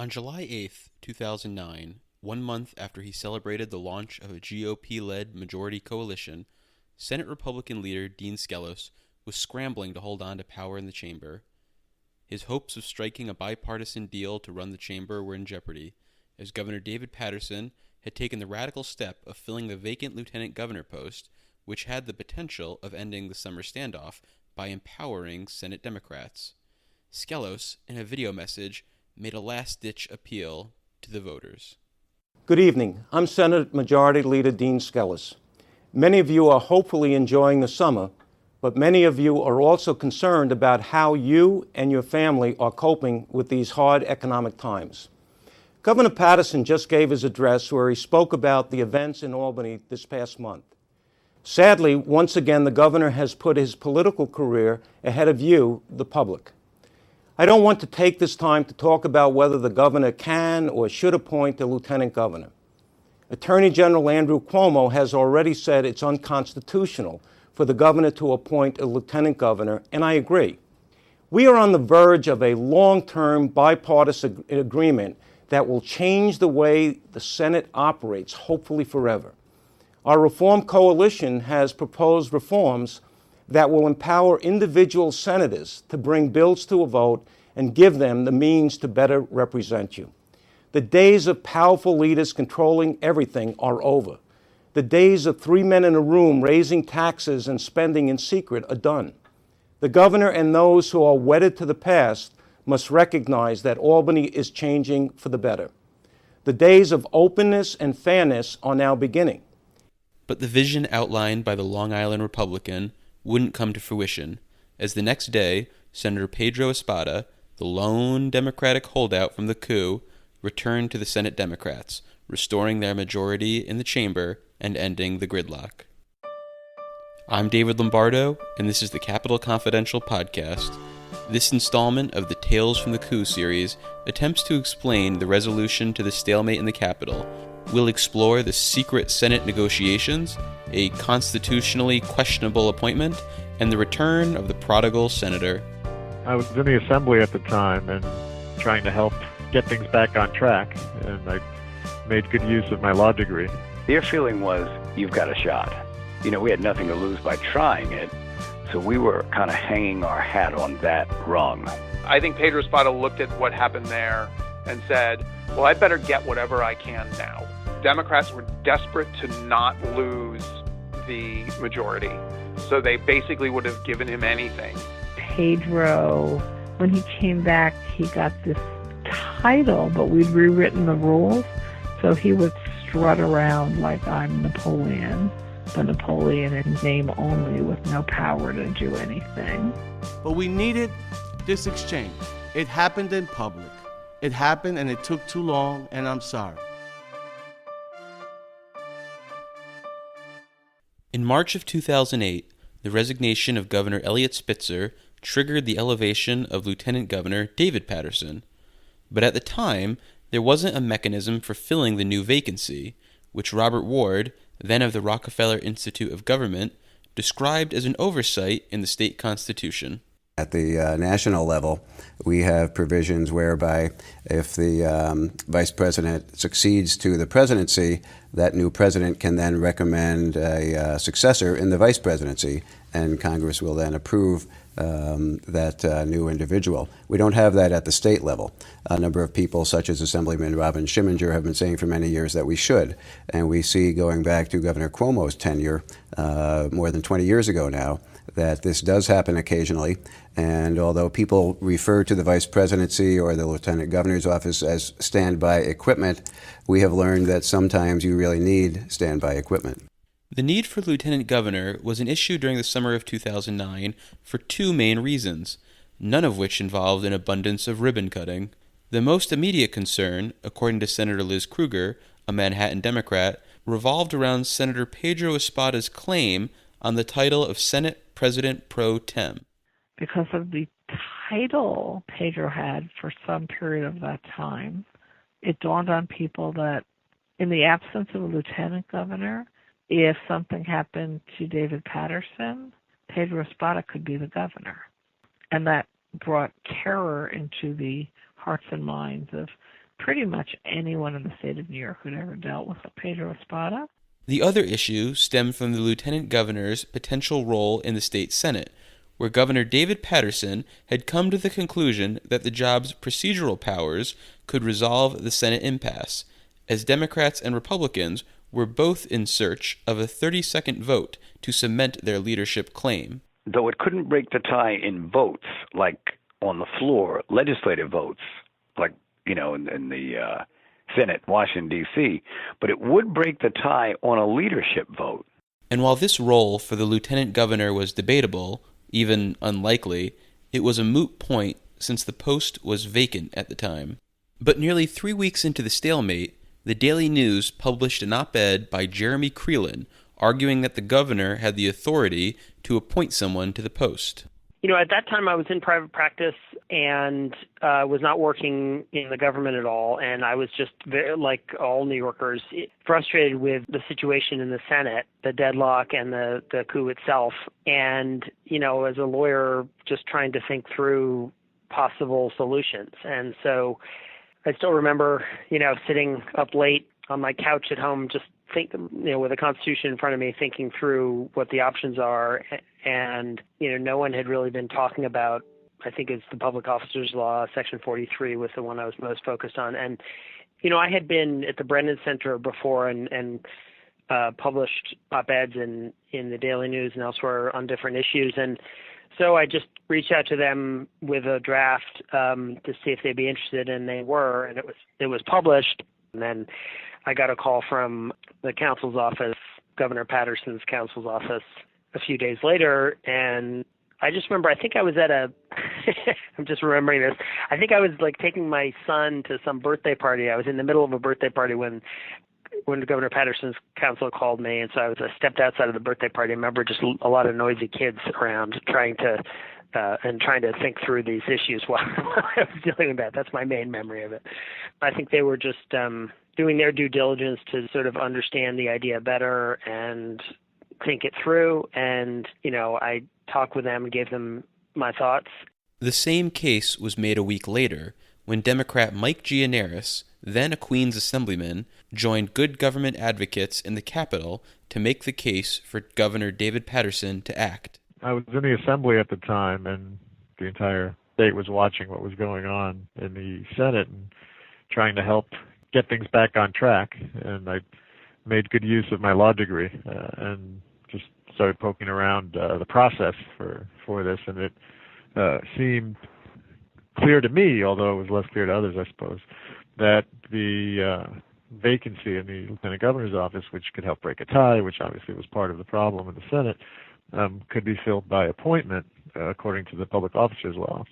On July 8th, 2009, 1 month after he celebrated the launch of a GOP-led majority coalition, Senate Republican leader Dean Skelos was scrambling to hold on to power in the chamber. His hopes of striking a bipartisan deal to run the chamber were in jeopardy, as Governor David Paterson had taken the radical step of filling the vacant lieutenant governor post, which had the potential of ending the summer standoff by empowering Senate Democrats. Skelos, in a video message, made a last-ditch appeal to the voters. Good evening. I'm Senate Majority Leader Dean Skelos. Many of you are hopefully enjoying the summer, but many of you are also concerned about how you and your family are coping with these hard economic times. Governor Paterson just gave his address where he spoke about the events in Albany this past month. Sadly, once again, the governor has put his political career ahead of you, the public. I don't want to take this time to talk about whether the governor can or should appoint a lieutenant governor. Attorney General Andrew Cuomo has already said it's unconstitutional for the governor to appoint a lieutenant governor, and I agree. We are on the verge of a long-term bipartisan agreement that will change the way the Senate operates, hopefully forever. Our Reform Coalition has proposed reforms that will empower individual senators to bring bills to a vote and give them the means to better represent you. The days of powerful leaders controlling everything are over. The days of 3 men in a room raising taxes and spending in secret are done. The governor and those who are wedded to the past must recognize that Albany is changing for the better. The days of openness and fairness are now beginning. But the vision outlined by the Long Island Republican wouldn't come to fruition, as the next day, Senator Pedro Espada, the lone Democratic holdout from the coup, returned to the Senate Democrats, restoring their majority in the chamber and ending the gridlock. I'm David Lombardo, and this is the Capitol Confidential podcast. This installment of the Tales from the Coup series attempts to explain the resolution to the stalemate in the Capitol. We'll explore the secret Senate negotiations, a constitutionally questionable appointment, and the return of the prodigal senator. I was in the assembly at the time and trying to help get things back on track, and I made good use of my law degree. Their feeling was, you've got a shot. We had nothing to lose by trying it, so we were kind of hanging our hat on that rung. I think Pedro Espada looked at what happened there and said, well, I better get whatever I can now. Democrats were desperate to not lose the majority, so they basically would have given him anything. Pedro, when he came back, he got this title, but we'd rewritten the rules, so he would strut around like I'm Napoleon, the Napoleon in name only with no power to do anything. But we needed this exchange. It happened in public. It happened and it took too long, and I'm sorry. In March of 2008, the resignation of Governor Eliot Spitzer triggered the elevation of Lieutenant Governor David Paterson. But at the time, there wasn't a mechanism for filling the new vacancy, which Robert Ward, then of the Rockefeller Institute of Government, described as an oversight in the state constitution. At the national level, we have provisions whereby if the vice president succeeds to the presidency, that new president can then recommend a successor in the vice presidency, and Congress will then approve that new individual. We don't have that at the state level. A number of people, such as Assemblyman Robin Schimminger, have been saying for many years that we should. And we see, going back to Governor Cuomo's tenure more than 20 years ago now, that this does happen occasionally. And although people refer to the vice presidency or the lieutenant governor's office as standby equipment, we have learned that sometimes you really need standby equipment. The need for lieutenant governor was an issue during the summer of 2009 for two main reasons, none of which involved an abundance of ribbon cutting. The most immediate concern, according to Senator Liz Krueger, a Manhattan Democrat, revolved around Senator Pedro Espada's claim on the title of Senate President Pro Tem. Because of the title Pedro had for some period of that time, it dawned on people that in the absence of a lieutenant governor, if something happened to David Paterson, Pedro Espada could be the governor. And that brought terror into the hearts and minds of pretty much anyone in the state of New York who'd ever dealt with Pedro Espada. The other issue stemmed from the lieutenant governor's potential role in the state Senate, where Governor David Paterson had come to the conclusion that the job's procedural powers could resolve the Senate impasse, as Democrats and Republicans were both in search of a 30-second vote to cement their leadership claim. Though it couldn't break the tie in votes, like on the floor, legislative votes, like, in the Senate, Washington, D.C., but it would break the tie on a leadership vote. And while this role for the lieutenant governor was debatable, even unlikely, it was a moot point since the post was vacant at the time. But nearly 3 weeks into the stalemate, the Daily News published an op-ed by Jeremy Creelan arguing that the governor had the authority to appoint someone to the post. At that time I was in private practice and was not working in the government at all. And I was just, like all New Yorkers, frustrated with the situation in the Senate, the deadlock and the coup itself. And, as a lawyer, just trying to think through possible solutions. And so I still remember, sitting up late on my couch at home, just with the Constitution in front of me, thinking through what the options are. And, no one had really been talking about, I think it's the Public Officers Law, Section 43 was the one I was most focused on. And, I had been at the Brennan Center before and published op-eds in the Daily News and elsewhere on different issues. And so I just reached out to them with a draft to see if they'd be interested, and they were, and it was published. And then I got a call from the counsel's office, Governor Paterson's counsel's office, a few days later, and I just remember, I think I was at I'm just remembering this, I think I was taking my son to some birthday party. I was in the middle of a birthday party when Governor Paterson's counsel called me, and so I stepped outside of the birthday party. I remember just a lot of noisy kids around trying to think through these issues while I was dealing with that. That's my main memory of it. I think they were just doing their due diligence to sort of understand the idea better and think it through. And, I talked with them and gave them my thoughts. The same case was made a week later when Democrat Mike Gianaris, then a Queens assemblyman, joined good government advocates in the Capitol to make the case for Governor David Paterson to act. I was in the assembly at the time, and the entire state was watching what was going on in the Senate and trying to help get things back on track. And I made good use of my law degree and just started poking around the process for this. And it seemed clear to me, although it was less clear to others, I suppose, that the vacancy in the lieutenant governor's office, which could help break a tie, which obviously was part of the problem in the Senate, could be filled by appointment, according to the Public Officers Law.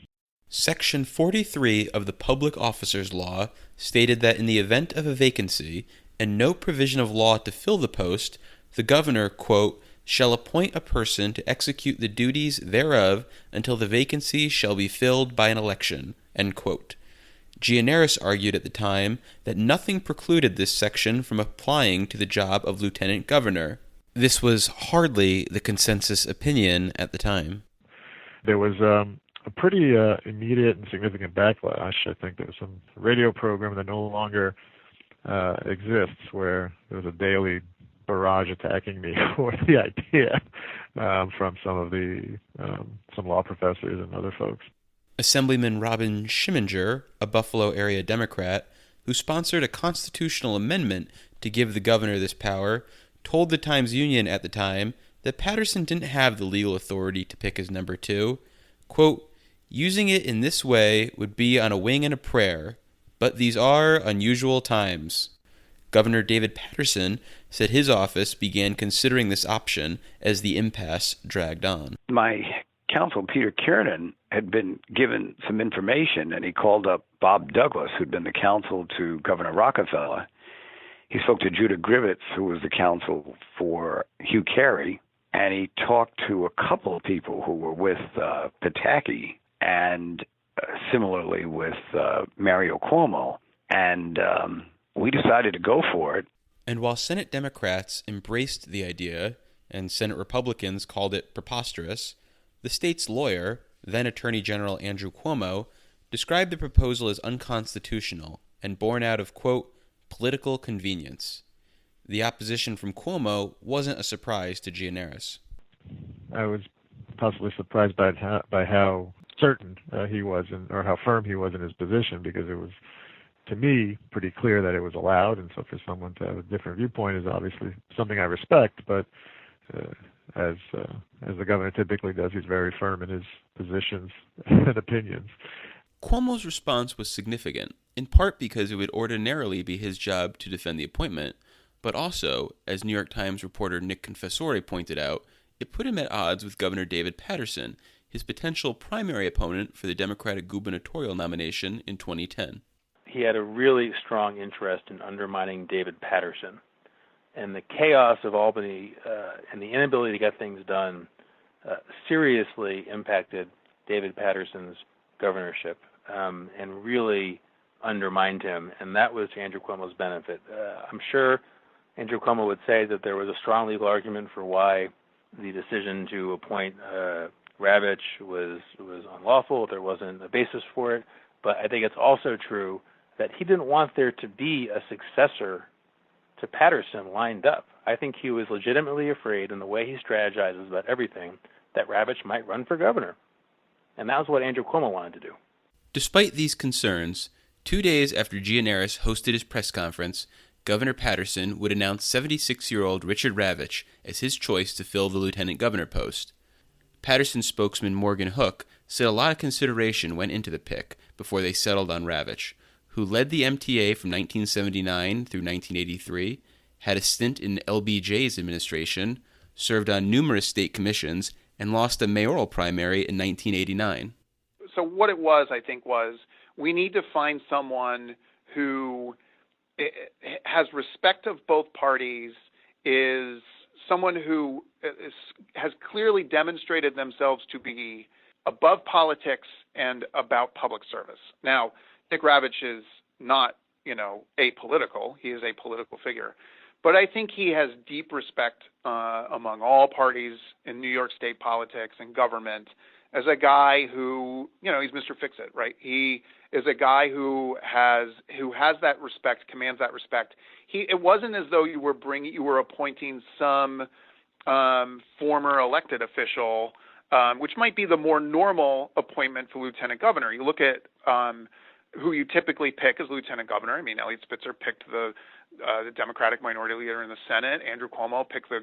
Section 43 of the Public Officers Law stated that in the event of a vacancy and no provision of law to fill the post, the governor, quote, shall appoint a person to execute the duties thereof until the vacancy shall be filled by an election, end quote. Gianaris argued at the time that nothing precluded this section from applying to the job of lieutenant governor. This was hardly the consensus opinion at the time. There was a pretty immediate and significant backlash. I think there was some radio program that no longer exists where there was a daily barrage attacking me for the idea from some law professors and other folks. Assemblyman Robin Schiminger, a Buffalo area Democrat, who sponsored a constitutional amendment to give the governor this power, told the Times-Union at the time that Paterson didn't have the legal authority to pick his number two. Quote, using it in this way would be on a wing and a prayer, but these are unusual times. Governor David Paterson said his office began considering this option as the impasse dragged on. My counsel, Peter Kiernan, had been given some information, and he called up Bob Douglas, who'd been the counsel to Governor Rockefeller. He spoke to Judah Grivitz, who was the counsel for Hugh Carey, and he talked to a couple of people who were with Pataki and similarly with Mario Cuomo, and we decided to go for it. And while Senate Democrats embraced the idea, and Senate Republicans called it preposterous, the state's lawyer, then Attorney General Andrew Cuomo, described the proposal as unconstitutional and born out of, quote, political convenience. The opposition from Cuomo wasn't a surprise to Gianaris. I was possibly surprised by how certain he was, or how firm he was in his position, because it was, to me, pretty clear that it was allowed. And so for someone to have a different viewpoint is obviously something I respect. But as the governor typically does, he's very firm in his positions and opinions. Cuomo's response was significant, in part because it would ordinarily be his job to defend the appointment, but also, as New York Times reporter Nick Confessore pointed out, it put him at odds with Governor David Paterson, his potential primary opponent for the Democratic gubernatorial nomination in 2010. He had a really strong interest in undermining David Paterson. And the chaos of Albany and the inability to get things done seriously impacted David Paterson's governorship and really undermined him. And that was to Andrew Cuomo's benefit. I'm sure Andrew Cuomo would say that there was a strong legal argument for why the decision to appoint Ravitch was unlawful. There wasn't a basis for it. But I think it's also true that he didn't want there to be a successor to Paterson lined up. I think he was legitimately afraid, in the way he strategizes about everything, that Ravitch might run for governor. And that was what Andrew Cuomo wanted to do. Despite these concerns, 2 days after Gianaris hosted his press conference, Governor Paterson would announce 76-year-old Richard Ravitch as his choice to fill the lieutenant governor post. Paterson spokesman Morgan Hook said a lot of consideration went into the pick before they settled on Ravitch, who led the MTA from 1979 through 1983, had a stint in LBJ's administration, served on numerous state commissions, and lost a mayoral primary in 1989. So what it was, I think, was we need to find someone who has respect of both parties, is someone who has clearly demonstrated themselves to be above politics and about public service. Now, Nick Ravitch is not, apolitical. He is a political figure. But I think he has deep respect among all parties in New York state politics and government as a guy who, he's Mr. Fix-It, right? He is a guy who has that respect, commands that respect. It wasn't as though you were appointing some former elected official, which might be the more normal appointment for lieutenant governor. You look at who you typically pick as lieutenant governor. I mean, Elliot Spitzer picked the Democratic minority leader in the Senate. Andrew Cuomo picked the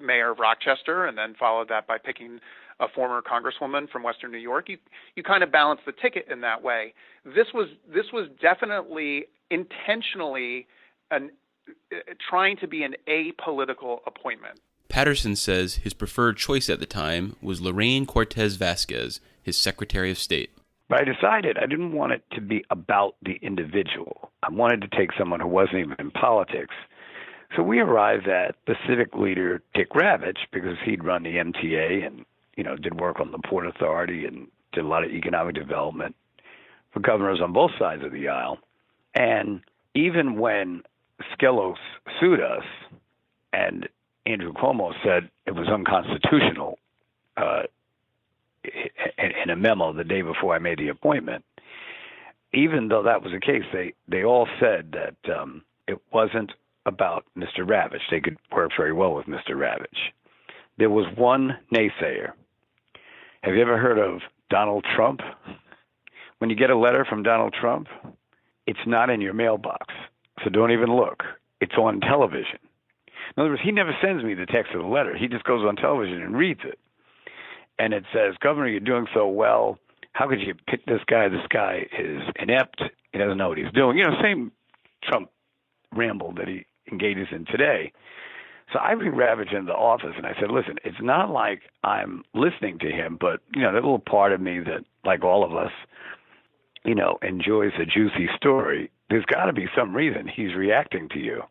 mayor of Rochester, and then followed that by picking a former congresswoman from Western New York. You kind of balance the ticket in that way. This was definitely intentionally trying to be an apolitical appointment. Paterson says his preferred choice at the time was Lorraine Cortez Vasquez, his Secretary of State. But I decided I didn't want it to be about the individual. I wanted to take someone who wasn't even in politics. So we arrived at the civic leader, Dick Ravitch, because he'd run the MTA and, did work on the Port Authority and did a lot of economic development for governors on both sides of the aisle. And even when Skelos sued us and Andrew Cuomo said it was unconstitutional, in a memo the day before I made the appointment, even though that was the case, they all said that it wasn't about Mr. Ravitch. They could work very well with Mr. Ravitch. There was one naysayer. Have you ever heard of Donald Trump? When you get a letter from Donald Trump, it's not in your mailbox, so don't even look. It's on television. In other words, he never sends me the text of the letter. He just goes on television and reads it. And it says, Governor, you're doing so well. How could you pick this guy? This guy is inept. He doesn't know what he's doing. Same Trump ramble that he engages in today. So I bring Ravitch into the office, and I said, listen, it's not like I'm listening to him, but, that little part of me that, like all of us, enjoys a juicy story. There's got to be some reason he's reacting to you.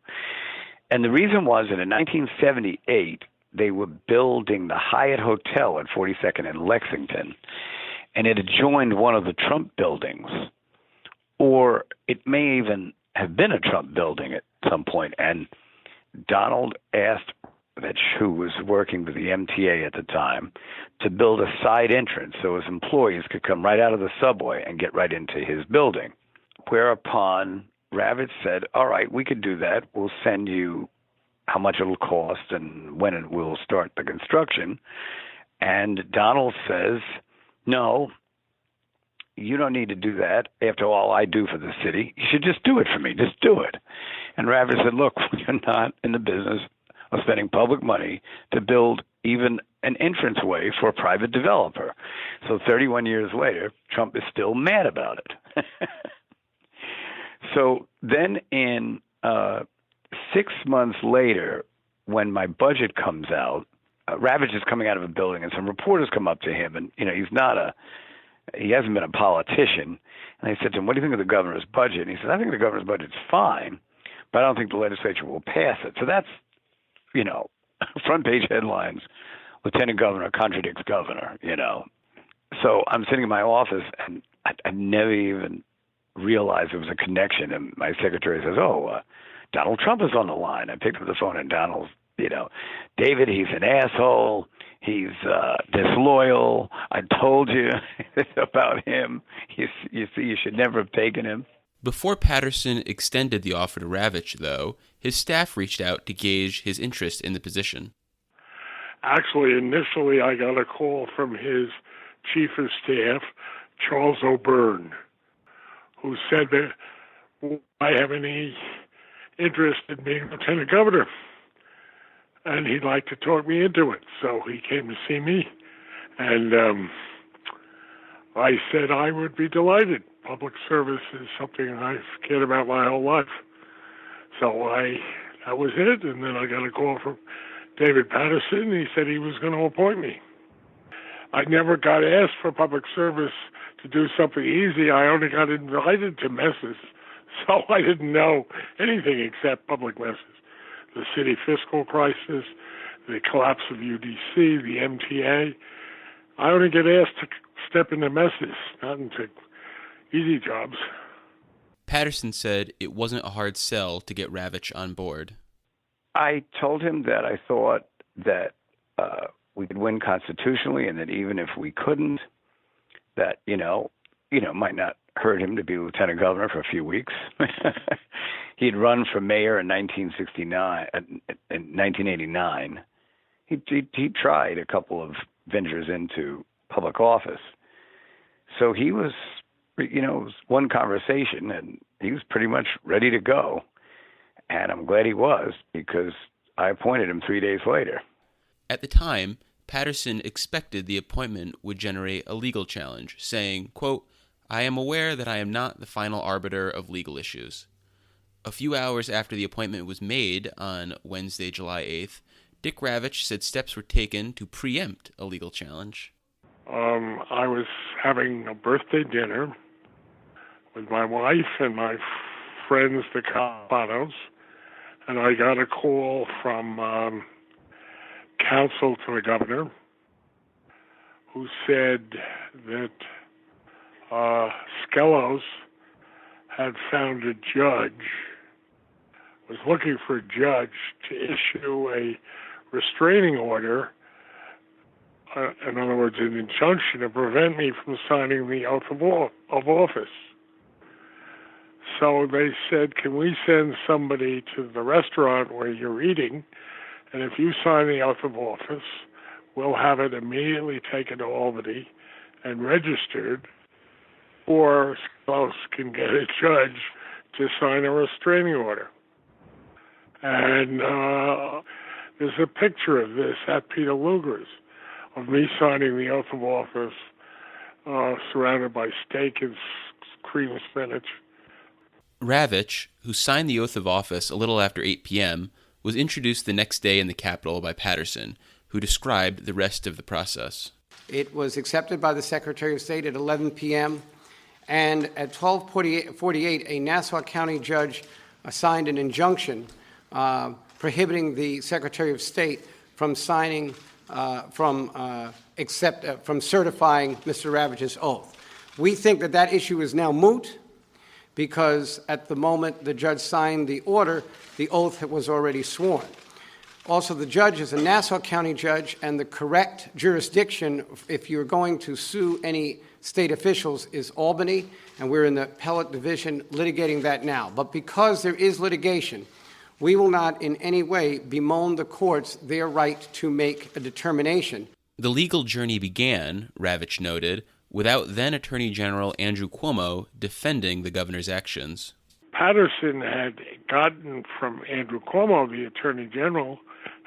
And the reason was that in 1978, they were building the Hyatt Hotel at 42nd and Lexington, and it adjoined one of the Trump buildings, or it may even have been a Trump building at some point. And Donald asked Ravitch, who was working with the MTA at the time, to build a side entrance so his employees could come right out of the subway and get right into his building. whereupon Ravitch said, all right, we could do that. We'll send you how much it'll cost and when it will start the construction. And Donald says, no, you don't need to do that. After all I do for the city, you should just do it for me. Just do it. And Ravitch said, look, we're not in the business of spending public money to build even an entranceway for a private developer. So 31 years later, Trump is still mad about it. So then in 6 months later, when my budget comes out, Ravitch is coming out of a building, and some reporters come up to him, and he hasn't been a politician. And they said to him, what do you think of the governor's budget? And he said, I think the governor's budget's fine, but I don't think the legislature will pass it. So that's, front page headlines, Lieutenant Governor contradicts governor, So I'm sitting in my office, and I never even realized there was a connection. And my secretary says, Donald Trump is on the line. I picked up the phone, and Donald's, David, he's an asshole. He's disloyal. I told you about him. You see, you should never have taken him. Before Paterson extended the offer to Ravitch, though, his staff reached out to gauge his interest in the position. Actually, initially, I got a call from his chief of staff, Charles O'Byrne, who said that I have any interest in being lieutenant governor, and he'd like to talk me into it. So he came to see me, and I said I would be delighted. Public service is something I've cared about my whole life. So that was it, and then I got a call from David Paterson. He said he was going to appoint me. I never got asked for public service to do something easy. I only got invited to messes, so I didn't know anything except public messes. The city fiscal crisis, the collapse of UDC, the MTA. I only get asked to step into messes, not into easy jobs. Paterson said it wasn't a hard sell to get Ravitch on board. I told him that I thought that we could win constitutionally, and that even if we couldn't, that, might not hurt him to be lieutenant governor for a few weeks. He'd run for mayor in 1989. He tried a couple of ventures into public office. So he was, it was one conversation, and he was pretty much ready to go. And I'm glad he was, because I appointed him 3 days later. At the time, Paterson expected the appointment would generate a legal challenge, saying, quote, I am aware that I am not the final arbiter of legal issues. A few hours after the appointment was made on Wednesday, July 8th, Dick Ravitch said steps were taken to preempt a legal challenge. I was having a birthday dinner with my wife and my friends, the Calapanos, and I got a call from counsel to the governor, who said that Skelos had found a judge, was looking for a judge to issue a restraining order, in other words, an injunction to prevent me from signing the oath of office. So they said, can we send somebody to the restaurant where you're eating, and if you sign the oath of office, we'll have it immediately taken to Albany and registered, or Skelos can get a judge to sign a restraining order. And there's a picture of this at Peter Luger's, of me signing the oath of office, surrounded by steak and cream spinach. Ravitch, who signed the oath of office a little after 8 p.m., was introduced the next day in the Capitol by Paterson, who described the rest of the process. It was accepted by the Secretary of State at 11 p.m., and at 12:48, a Nassau County judge signed an injunction prohibiting the Secretary of State from signing, from certifying Mr. Ravitch's oath. We think that that issue is now moot, because at the moment the judge signed the order, the oath was already sworn. Also, the judge is a Nassau County judge, and the correct jurisdiction, if you're going to sue any state officials, is Albany, and we're in the appellate division litigating that now. But because there is litigation, we will not in any way bemoan the courts their right to make a determination. The legal journey began, Ravitch noted, without then Attorney General Andrew Cuomo defending the governor's actions. Paterson had gotten from Andrew Cuomo, the Attorney General,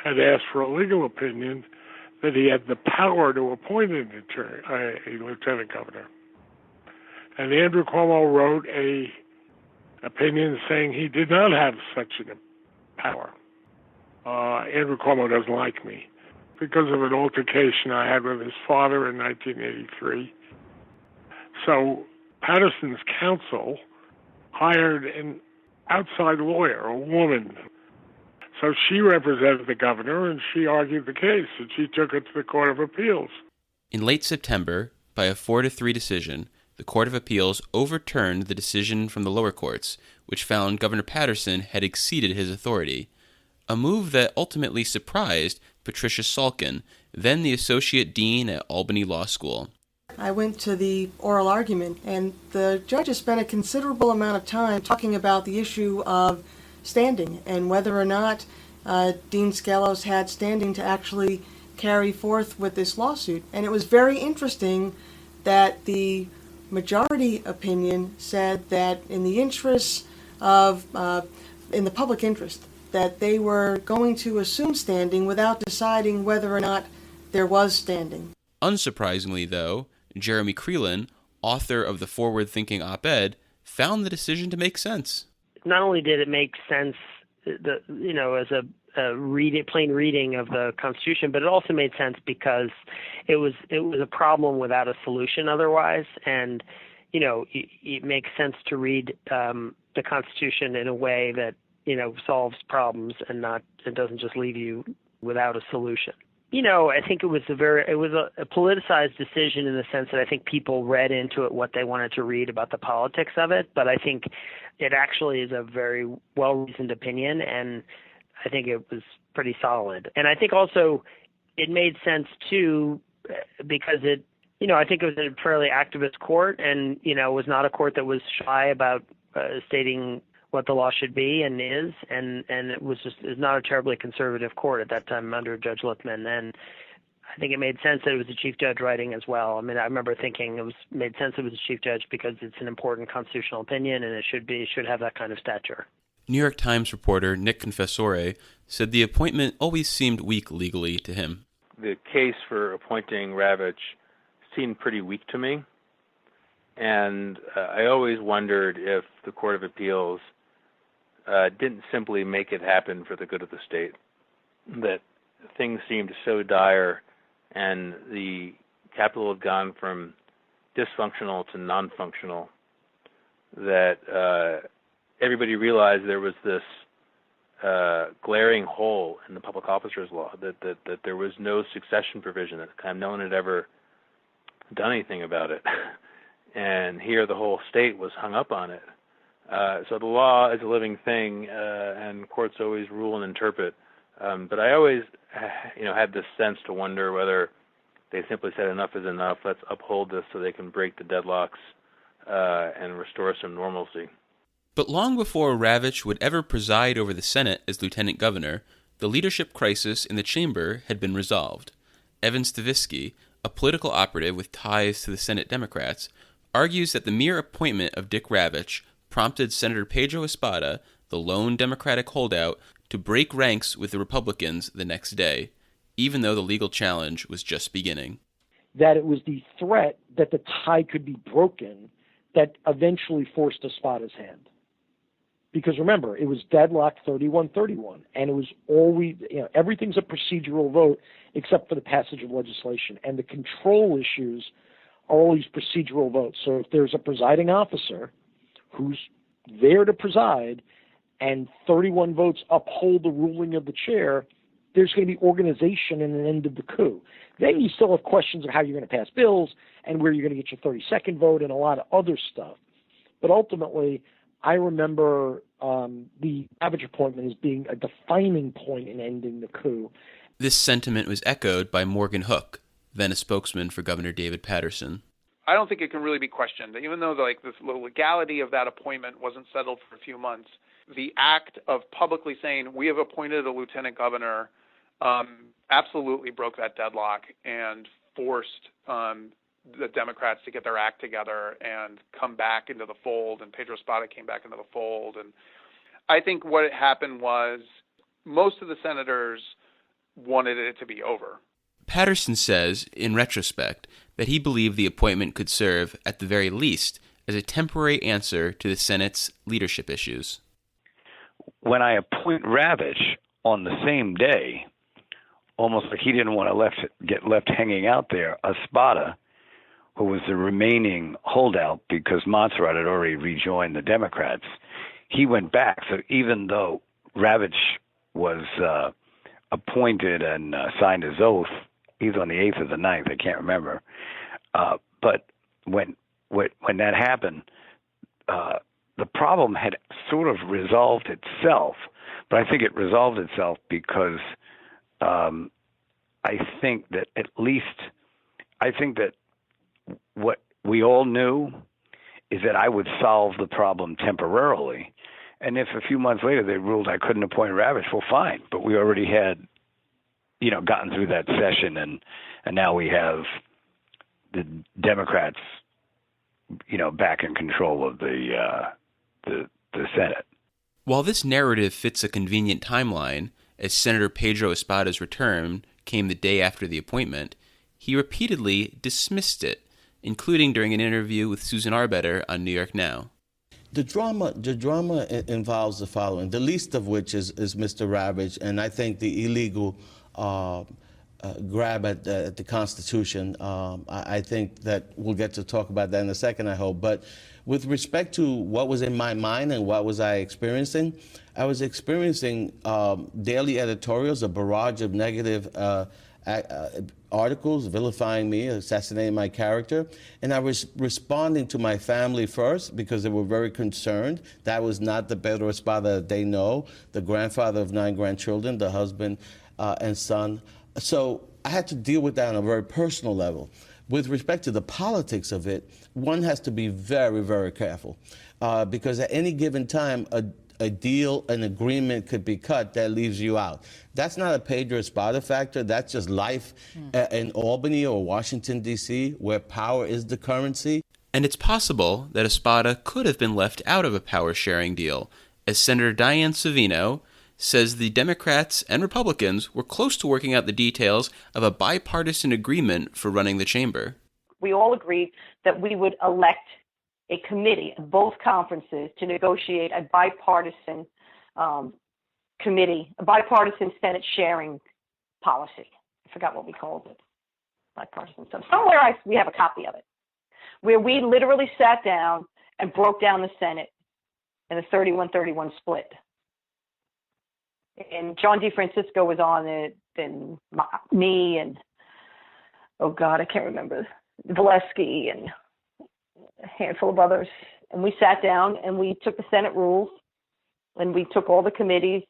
had asked for a legal opinion that he had the power to appoint a lieutenant governor. And Andrew Cuomo wrote a opinion saying he did not have such a power. Andrew Cuomo doesn't like me because of an altercation I had with his father in 1983. So Paterson's counsel hired an outside lawyer, a woman. So she represented the governor, and she argued the case, and she took it to the Court of Appeals. In late September, by a 4-3 decision, the Court of Appeals overturned the decision from the lower courts, which found Governor Paterson had exceeded his authority, a move that ultimately surprised Patricia Salkin, then the Associate Dean at Albany Law School. I went to the oral argument, and the judges spent a considerable amount of time talking about the issue of standing and whether or not Dean Skelos had standing to actually carry forth with this lawsuit. And it was very interesting that the majority opinion said that in the interests of, in the public interest, that they were going to assume standing without deciding whether or not there was standing. Unsurprisingly, though, Jeremy Creelan, author of the forward-thinking op-ed, found the decision to make sense. Not only did it make sense, as a plain reading of the Constitution, but it also made sense because it was a problem without a solution otherwise, and it makes sense to read the Constitution in a way that solves problems and it doesn't just leave you without a solution. I think it was a politicized decision in the sense that I think people read into it what they wanted to read about the politics of it, but I think it actually is a very well-reasoned opinion, and I think it was pretty solid. And I think also it made sense, too, because I think it was a fairly activist court and, was not a court that was shy about stating what the law should be and is, and it was not a terribly conservative court at that time under Judge Lippman, and I think it made sense that it was a chief judge writing as well. I mean, I remember thinking made sense it was a chief judge because it's an important constitutional opinion and it should have that kind of stature. New York Times reporter Nick Confessore said the appointment always seemed weak legally to him. The case for appointing Ravitch seemed pretty weak to me, and I always wondered if the Court of Appeals didn't simply make it happen for the good of the state, that things seemed so dire and the capital had gone from dysfunctional to non-functional that everybody realized there was this glaring hole in the public officers law, that there was no succession provision, that kind of no one had ever done anything about it. And here the whole state was hung up on it. So the law is a living thing, and courts always rule and interpret. But I always, had this sense to wonder whether they simply said enough is enough, let's uphold this so they can break the deadlocks and restore some normalcy. But long before Ravitch would ever preside over the Senate as lieutenant governor, the leadership crisis in the chamber had been resolved. Evan Stavisky, a political operative with ties to the Senate Democrats, argues that the mere appointment of Dick Ravitch prompted Senator Pedro Espada, the lone Democratic holdout, to break ranks with the Republicans the next day, even though the legal challenge was just beginning. That it was the threat that the tie could be broken that eventually forced Espada's hand. Because remember, it was deadlocked 31-31, and it was always, everything's a procedural vote except for the passage of legislation. And the control issues are always procedural votes. So if there's a presiding officer who's there to preside and 31 votes uphold the ruling of the chair, there's going to be organization and an end of the coup. Then you still have questions of how you're going to pass bills and where you're going to get your 32nd vote and a lot of other stuff. But ultimately, I remember the Ravitch appointment as being a defining point in ending the coup. This sentiment was echoed by Morgan Hook, then a spokesman for Governor David Paterson. I don't think it can really be questioned. Even though the legality of that appointment wasn't settled for a few months, the act of publicly saying we have appointed a lieutenant governor absolutely broke that deadlock and forced the Democrats to get their act together and come back into the fold, and Pedro Espada came back into the fold. And I think what happened was most of the senators wanted it to be over. Paterson says, in retrospect, that he believed the appointment could serve, at the very least, as a temporary answer to the Senate's leadership issues. When I appoint Ravitch on the same day, almost like he didn't want to get left hanging out there, Espada, who was the remaining holdout because Montserrat had already rejoined the Democrats, he went back. So even though Ravitch was appointed and signed his oath, either on the 8th or the 9th, I can't remember. But when that happened, the problem had sort of resolved itself. But I think it resolved itself because I think that what we all knew is that I would solve the problem temporarily. And if a few months later they ruled I couldn't appoint Ravitch, well, fine. But we already had, gotten through that session, and now we have the Democrats, back in control of the Senate. While this narrative fits a convenient timeline, as Senator Pedro Espada's return came the day after the appointment, he repeatedly dismissed it, including during an interview with Susan Arbetter on New York Now. The drama involves the following, the least of which is Mr. Ravitch, and I think the illegal grab at the Constitution. I think that we'll get to talk about that in a second, I hope. But with respect to what was in my mind and what was I experiencing, I was experiencing daily editorials, a barrage of negative articles vilifying me, assassinating my character, and I was responding to my family first because they were very concerned. That was not the Pedro Espada that they know, the grandfather of 9 grandchildren, the husband and son. So I had to deal with that on a very personal level. With respect to the politics of it, one has to be very, very careful because at any given time, a deal, an agreement could be cut that leaves you out. That's not a Pedro Espada factor. That's just life in Albany or Washington, D.C., where power is the currency. And it's possible that Espada could have been left out of a power-sharing deal, as Senator Dianne Savino says the Democrats and Republicans were close to working out the details of a bipartisan agreement for running the chamber. We all agreed that we would elect a committee of both conferences to negotiate a bipartisan committee, a bipartisan Senate sharing policy. I forgot what we called it. Bipartisan stuff. Somewhere we have a copy of it, where we literally sat down and broke down the Senate in a 31-31 split. And John DeFrancisco was on it, and me, and oh God, I can't remember, Valesky, and a handful of others. And we sat down and we took the Senate rules, and we took all the committees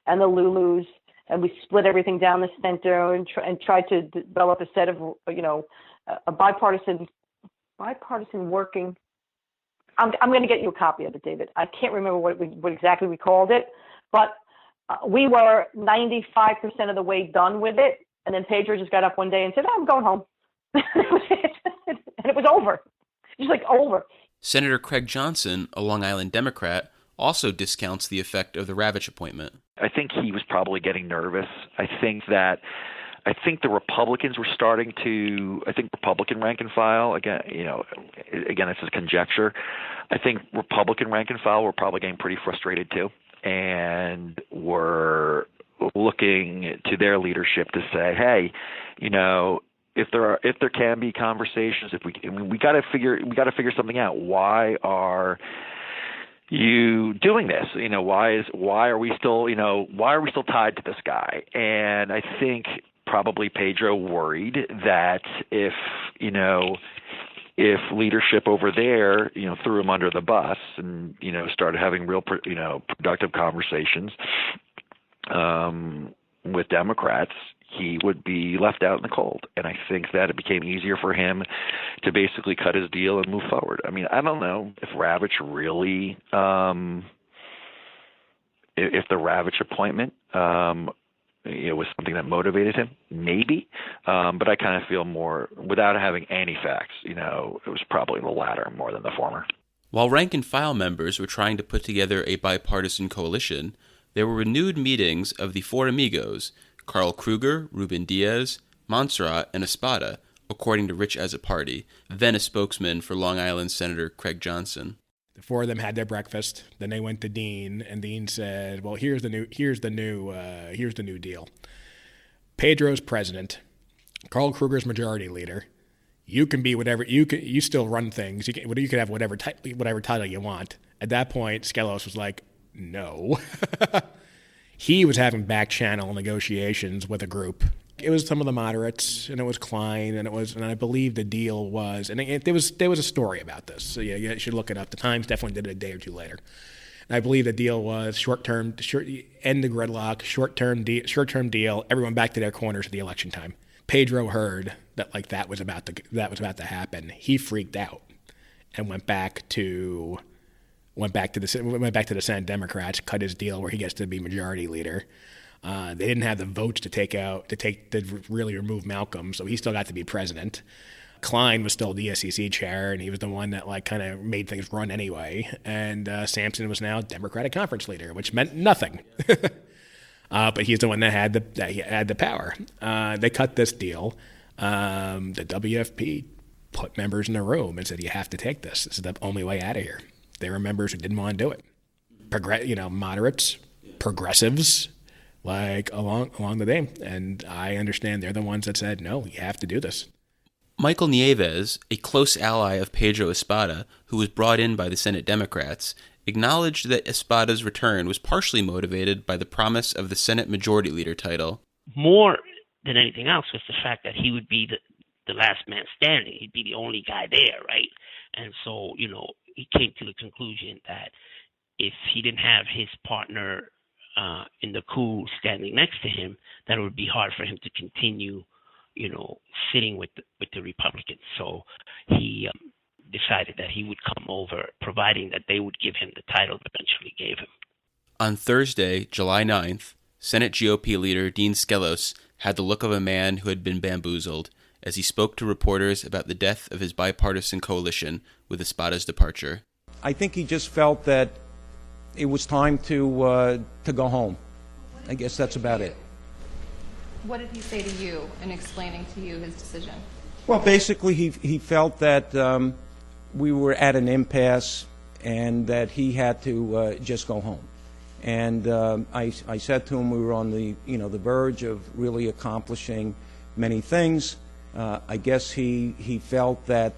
and the Lulus, and we split everything down the center and tried to develop a set of, a bipartisan working. I'm going to get you a copy of it, David. I can't remember what exactly we called it, but we were 95% of the way done with it, and then Pedro just got up one day and said, I'm going home. And it was over. Just like over. Senator Craig Johnson, a Long Island Democrat, also discounts the effect of the Ravitch appointment. I think he was probably getting nervous. I think the Republicans were starting to, Republican rank and file, again, this is conjecture. I think Republican rank and file were probably getting pretty frustrated too, and were looking to their leadership to say, hey, if there can be conversations, we got to figure something out. Why are you doing this? Why are we still tied to this guy? And I think probably Pedro worried that if if leadership over there, threw him under the bus and, started having real, productive conversations with Democrats, he would be left out in the cold. And I think that it became easier for him to basically cut his deal and move forward. I mean, I don't know if Ravitch really, if the Ravitch appointment, was something that motivated him, maybe. But I kind of feel more, without having any facts, it was probably the latter more than the former. While rank-and-file members were trying to put together a bipartisan coalition, there were renewed meetings of the four amigos, Carl Kruger, Ruben Diaz, Montserrat, and Espada, according to Rich as a Party, then a spokesman for Long Island Senator Craig Johnson. The four of them had their breakfast. Then they went to Dean, and Dean said, "Well, here's the new deal. Pedro's president. Carl Kruger's majority leader. You can be whatever you still run things. You can have whatever title you want." At that point, Skelos was like, "No." He was having back channel negotiations with a group. It was some of the moderates, and it was Klein, and I believe the deal was, and there was a story about this. So yeah, you should look it up. The Times definitely did it a day or two later. And I believe the deal was end the gridlock, short-term deal, everyone back to their corners at the election time. Pedro heard that that was about to happen. He freaked out and went back to the Senate Democrats, cut his deal where he gets to be majority leader. They didn't have the votes to really remove Malcolm, so he still got to be president. Klein was still the SEC chair, and he was the one that kind of made things run anyway. And Sampson was now Democratic conference leader, which meant nothing. But he's the one that had the power. They cut this deal. The WFP put members in the room and said, "You have to take this. This is the only way out of here." There were members who didn't want to do it. Moderates, progressives, along the day. And I understand they're the ones that said, "No, you have to do this." Michael Nieves, a close ally of Pedro Espada, who was brought in by the Senate Democrats, acknowledged that Espada's return was partially motivated by the promise of the Senate Majority Leader title. More than anything else was the fact that he would be the last man standing. He'd be the only guy there, right? And so, he came to the conclusion that if he didn't have his partner in the coup standing next to him, that it would be hard for him to continue, sitting with the Republicans. So he decided that he would come over, providing that they would give him the title they eventually gave him. On Thursday, July 9th, Senate GOP leader Dean Skelos had the look of a man who had been bamboozled as he spoke to reporters about the death of his bipartisan coalition with Espada's departure. I think he just felt that it was time to go home. I guess that's about it. What did he say to you in explaining to you his decision? Well, basically, he felt that we were at an impasse and that he had to just go home. And I said to him we were on the verge of really accomplishing many things. I guess he felt that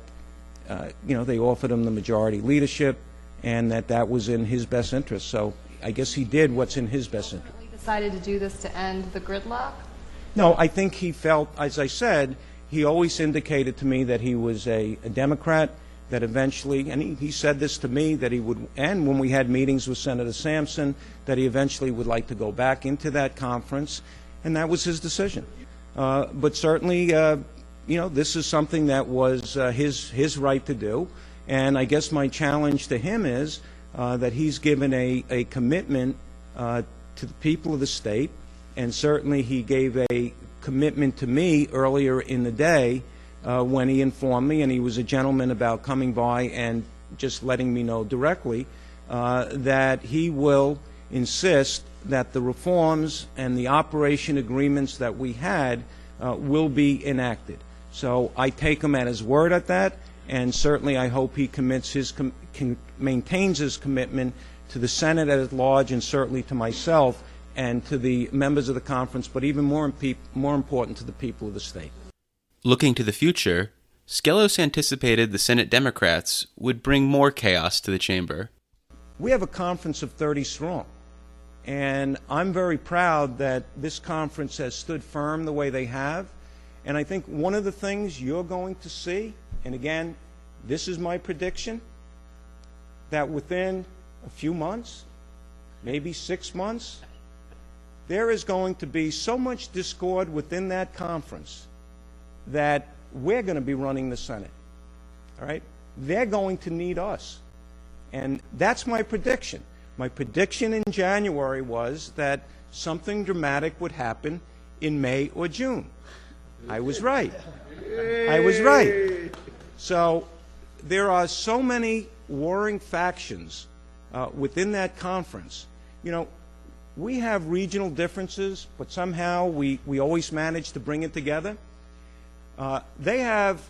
they offered him the majority leadership and that was in his best interest. So I guess he did what's in his best interest. He decided to do this to end the gridlock? No, I think he felt, as I said, he always indicated to me that he was a Democrat, that eventually, and he said this to me, that he would, and when we had meetings with Senator Sampson, that he eventually would like to go back into that conference, and that was his decision. But certainly, this is something that was his right to do, and I guess my challenge to him is that he's given a commitment to the people of the state, and certainly he gave a commitment to me earlier in the day when he informed me, and he was a gentleman about coming by and just letting me know directly that he will insist that the reforms and the operation agreements that we had will be enacted. So I take him at his word at that, and certainly I hope he maintains his commitment to the Senate at large, and certainly to myself and to the members of the conference, but even more important to the people of the state. Looking to the future, Skelos anticipated the Senate Democrats would bring more chaos to the chamber. We have a conference of 30 strong, and I'm very proud that this conference has stood firm the way they have. And I think one of the things you're going to see, and again, this is my prediction, that within a few months, maybe 6 months, there is going to be so much discord within that conference that we're going to be running the Senate. All right? They're going to need us. And that's my prediction. My prediction in January was that something dramatic would happen in May or June. I was right. I was right. So there are so many warring factions within that conference. You know, we have regional differences, but somehow we always manage to bring it together. They have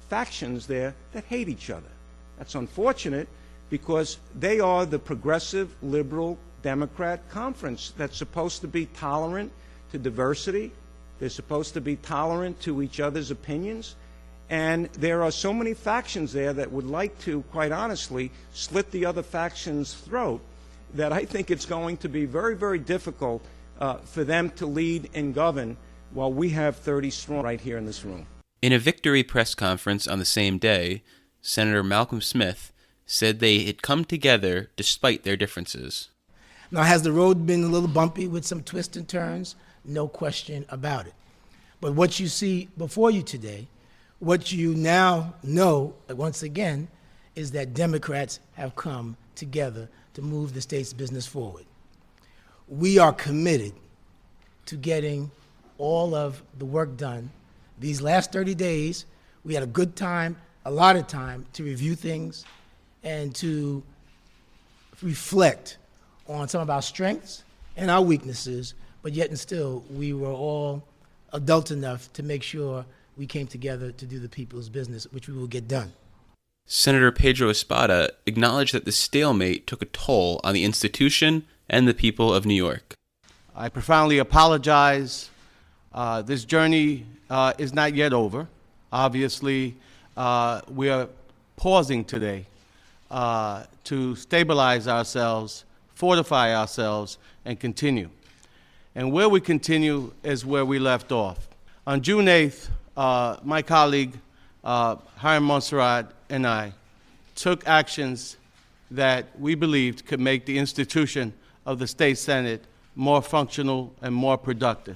factions there that hate each other. That's unfortunate because they are the progressive, liberal, Democrat conference that's supposed to be tolerant to diversity. They're supposed to be tolerant to each other's opinions. And there are so many factions there that would like to, quite honestly, slit the other faction's throat that I think it's going to be very, very difficult for them to lead and govern while we have 30 strong right here in this room. In a victory press conference on the same day, Senator Malcolm Smith said they had come together despite their differences. Now, has the road been a little bumpy with some twists and turns? No question about it. But what you see before you today, what you now know, once again, is that Democrats have come together to move the state's business forward. We are committed to getting all of the work done. These last 30 days, we had a good time, a lot of time to review things and to reflect on some of our strengths and our weaknesses, but yet and still, we were all adult enough to make sure we came together to do the people's business, which we will get done. Senator Pedro Espada acknowledged that the stalemate took a toll on the institution and the people of New York. I profoundly apologize. This journey is not yet over. Obviously, we are pausing today to stabilize ourselves, fortify ourselves, and continue. And where we continue is where we left off. On June 8th, my colleague, Hiram Montserrat, and I took actions that we believed could make the institution of the state Senate more functional and more productive.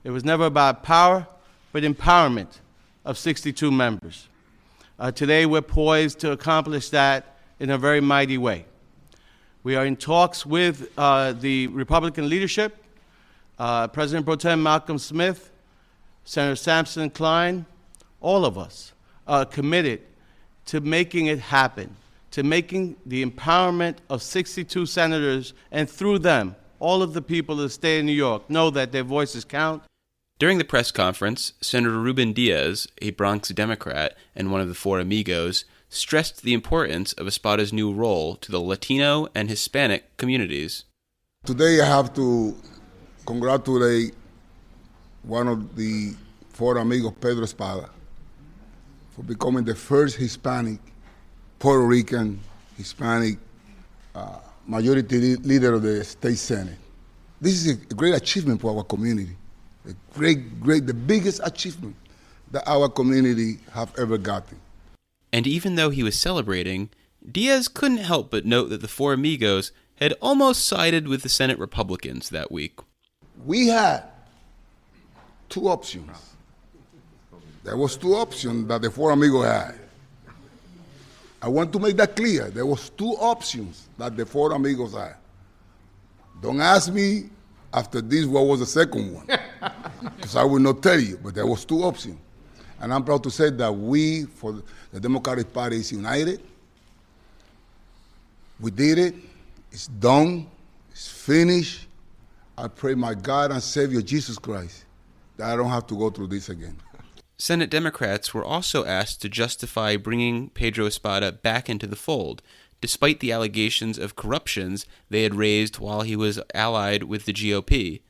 It was never about power, but empowerment of 62 members. Today, we're poised to accomplish that in a very mighty way. We are in talks with the Republican leadership, President Pro Tem Malcolm Smith, Senator Sampson Klein, all of us are committed to making it happen, to making the empowerment of 62 senators, and through them, all of the people of the state of New York know that their voices count. During the press conference, Senator Ruben Diaz, a Bronx Democrat and one of the Four Amigos, stressed the importance of Espada's new role to the Latino and Hispanic communities. Today I have to congratulate one of the Four Amigos, Pedro Espada, for becoming the first Hispanic, Puerto Rican, Hispanic majority leader of the state Senate. This is a great achievement for our community. The biggest achievement that our community have ever gotten. And even though he was celebrating, Diaz couldn't help but note that the Four Amigos had almost sided with the Senate Republicans that week. We had two options. There was two options that the Four Amigos had. I want to make that clear. There was two options that the Four Amigos had. Don't ask me after this what was the second one, because I will not tell you, but there was two options. And I'm proud to say that we, for the Democratic Party, is united. We did it. It's done. It's finished. I pray my God and Savior Jesus Christ that I don't have to go through this again. Senate Democrats were also asked to justify bringing Pedro Espada back into the fold, despite the allegations of corruptions they had raised while he was allied with the GOP.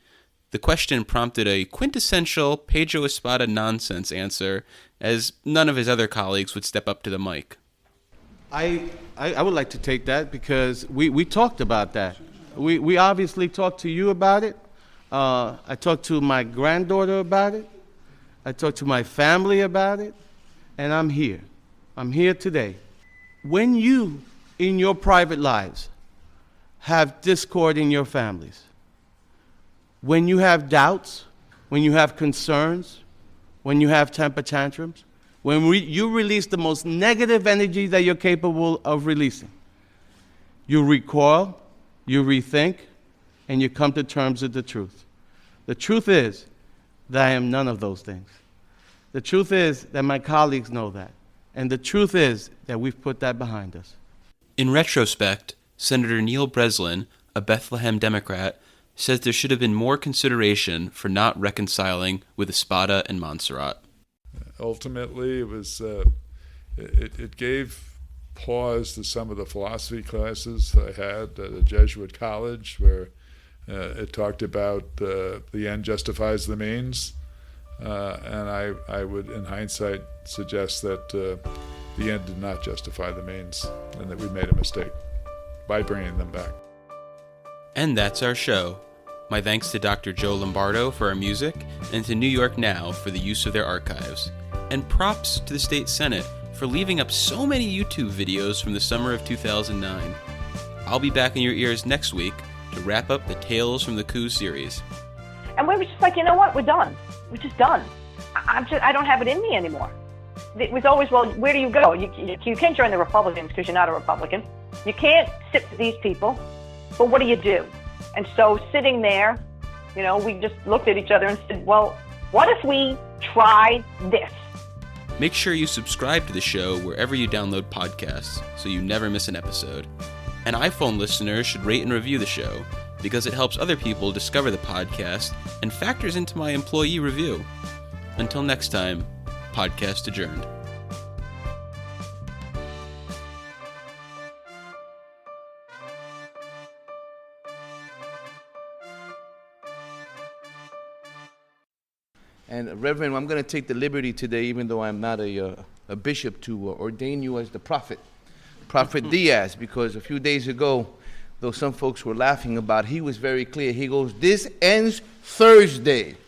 The question prompted a quintessential Pedro Espada nonsense answer, as none of his other colleagues would step up to the mic. I would like to take that because we talked about that. We obviously talked to you about it. I talked to my granddaughter about it. I talked to my family about it. And I'm here. I'm here today. When you, in your private lives, have discord in your families, when you have doubts, when you have concerns, when you have temper tantrums, when you release the most negative energy that you're capable of releasing, you recoil, you rethink, and you come to terms with the truth. The truth is that I am none of those things. The truth is that my colleagues know that. And the truth is that we've put that behind us. In retrospect, Senator Neil Breslin, a Bethlehem Democrat, says there should have been more consideration for not reconciling with Espada and Montserrat. Ultimately, it was it gave pause to some of the philosophy classes I had at a Jesuit college, where it talked about the end justifies the means, and I would, in hindsight, suggest that the end did not justify the means, and that we made a mistake by bringing them back. And that's our show. My thanks to Dr. Joe Lombardo for our music, and to New York Now for the use of their archives. And props to the State Senate for leaving up so many YouTube videos from the summer of 2009. I'll be back in your ears next week to wrap up the Tales from the Coup series. And we were just like, you know what? We're done. We're just done. I don't have it in me anymore. It was always, well, where do you go? You can't join the Republicans because you're not a Republican. You can't sit with these people. But what do? And so sitting there, we just looked at each other and said, well, what if we try this? Make sure you subscribe to the show wherever you download podcasts so you never miss an episode. And iPhone listeners should rate and review the show because it helps other people discover the podcast and factors into my employee review. Until next time, podcast adjourned. And Reverend, I'm going to take the liberty today, even though I'm not a bishop, to ordain you as the prophet, Prophet Diaz, because a few days ago, though some folks were laughing about, he was very clear. He goes, this ends Thursday.